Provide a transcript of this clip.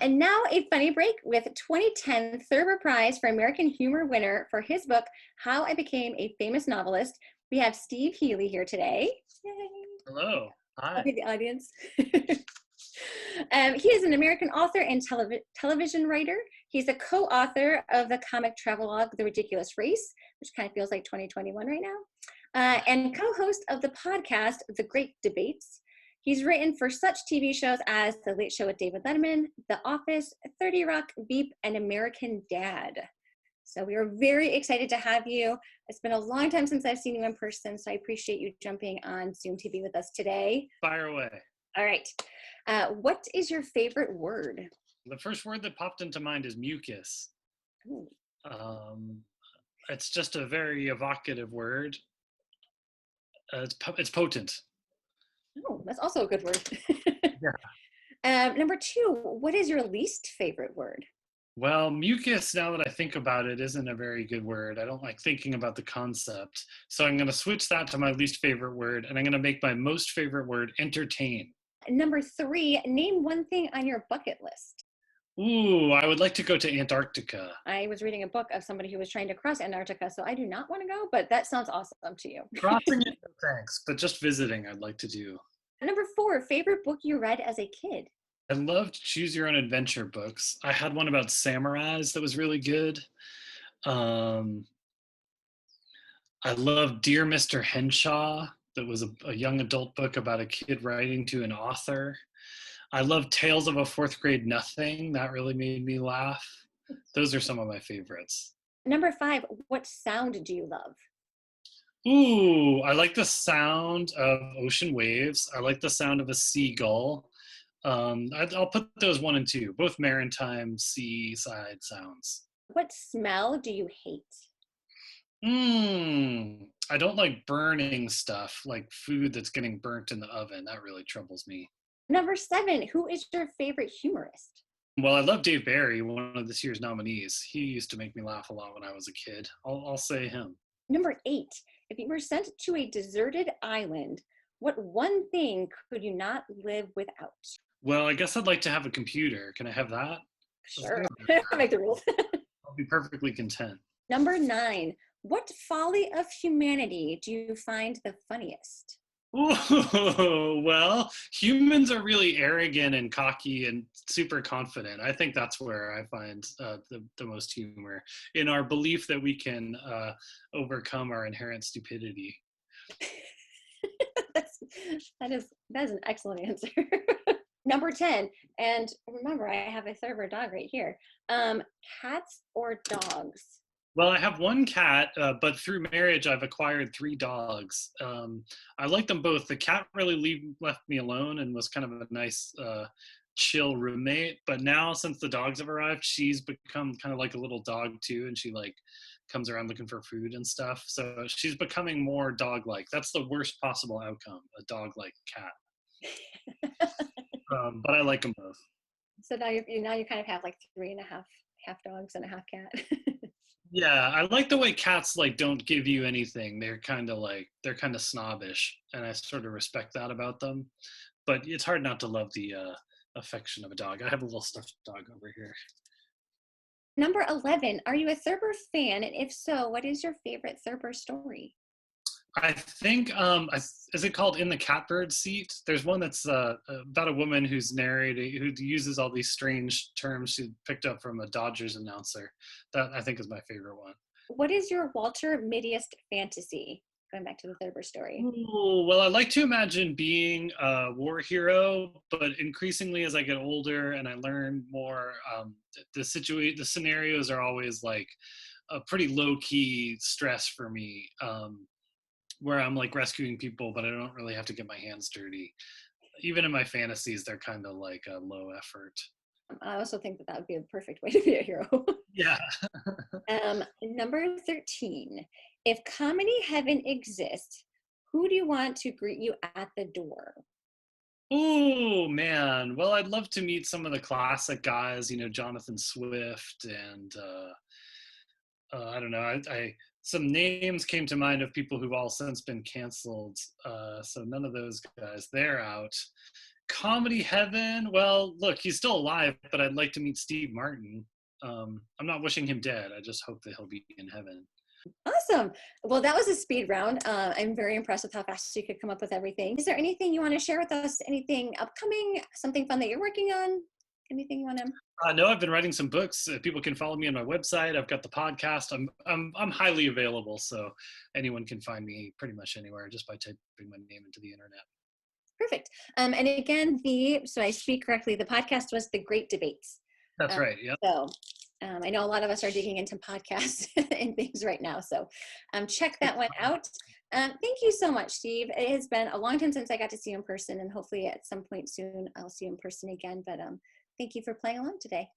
And now a funny break with 2010 Thurber Prize for American Humor winner for his book, How I Became a Famous Novelist. We have Steve Hely here today. Yay. Hello. Hi. Okay, the audience. He is an American author and television writer. He's a co-author of the comic travelogue, The Ridiculous Race, which kind of feels like 2021 right now, and co-host of the podcast, The Great Debates. He's written for such TV shows as The Late Show with David Letterman, The Office, 30 Rock, Veep, and American Dad. So we are very excited to have you. It's been a long time since I've seen you in person, so I appreciate you jumping on Zoom TV with us today. Fire away. All right. What is your favorite word? The first word that popped into mind is mucus. Ooh. It's just a very evocative word. It's potent. Oh, that's also a good word. Yeah. Number 2, what is your least favorite word? Well, mucus, now that I think about it, isn't a very good word. I don't like thinking about the concept. So I'm going to switch that to my least favorite word, and I'm going to make my most favorite word entertain. Number 3, name one thing on your bucket list. Ooh, I would like to go to Antarctica. I was reading a book of somebody who was trying to cross Antarctica, so I do not want to go, but that sounds awesome to you. Crossing it, no thanks, but just visiting I'd like to do. Number 4, favorite book you read as a kid. I loved choose your own adventure books. I had one about samurais that was really good. I loved Dear Mr. Henshaw. That was a young adult book about a kid writing to an author. I loved Tales of a Fourth Grade Nothing. That really made me laugh. Those are some of my favorites. Number 5, what sound do you love? Ooh, I like the sound of ocean waves. I like the sound of a seagull. I'll put those 1 and 2, both maritime seaside sounds. What smell do you hate? I don't like burning stuff, like food that's getting burnt in the oven. That really troubles me. Number 7, who is your favorite humorist? Well, I love Dave Barry, one of this year's nominees. He used to make me laugh a lot when I was a kid. I'll say him. Number 8, if you were sent to a deserted island, what one thing could you not live without? Well, I guess I'd like to have a computer. Can I have that? Sure, make the rules. I'll be perfectly content. Number 9, what folly of humanity do you find the funniest? Ooh, well, humans are really arrogant and cocky and super confident. I think that's where I find the most humor, in our belief that we can overcome our inherent stupidity. that is an excellent answer. Number 10, and remember, I have a Thurber dog right here. Cats or dogs? Well, I have 1 cat, but through marriage, I've acquired 3 dogs. I like them both. The cat really left me alone and was kind of a nice, chill roommate. But now, since the dogs have arrived, she's become kind of like a little dog too, and she like comes around looking for food and stuff. So she's becoming more dog-like. That's the worst possible outcome, a dog-like cat. But I like them both. So now you kind of have like 3.5 half dogs and a half cat. Yeah, I like the way cats like don't give you anything. They're kind of snobbish, and I sort of respect that about them. But it's hard not to love the affection of a dog. I have a little stuffed dog over here. Number 11, are you a Thurber fan? And if so, what is your favorite Thurber story? I think, is it called In the Catbird Seat? There's one that's about a woman who's narrating, who uses all these strange terms she picked up from a Dodgers announcer. That, I think, is my favorite one. What is your Walter Mittiest fantasy? Going back to the Thurber story. Ooh, well, I like to imagine being a war hero, but increasingly as I get older and I learn more, the scenarios are always like a pretty low-key stress for me. Where I'm like rescuing people, but I don't really have to get my hands dirty. Even in my fantasies, they're kind of like a low effort. I also think that would be a perfect way to be a hero. Yeah. Number 13, if comedy heaven exists, who do you want to greet you at the door? Oh man. Well, I'd love to meet some of the classic guys, Jonathan Swift and I don't know. Some names came to mind of people who've all since been canceled. So none of those guys, they're out. Comedy heaven. Well, look, he's still alive, but I'd like to meet Steve Martin. I'm not wishing him dead. I just hope that he'll be in heaven. Awesome. Well, that was a speed round. I'm very impressed with how fast you could come up with everything. Is there anything you want to share with us? Anything upcoming? Something fun that you're working on? Anything you want to? No, I've been writing some books. People can follow me on my website. I've got the podcast. I'm highly available, so anyone can find me pretty much anywhere just by typing my name into the internet. Perfect. And again, so I speak correctly, the podcast was The Great Debates. That's right. Yeah. So I know a lot of us are digging into podcasts and things right now. So check that one out. Thank you so much, Steve. It has been a long time since I got to see you in person, and hopefully at some point soon I'll see you in person again. But thank you for playing along today.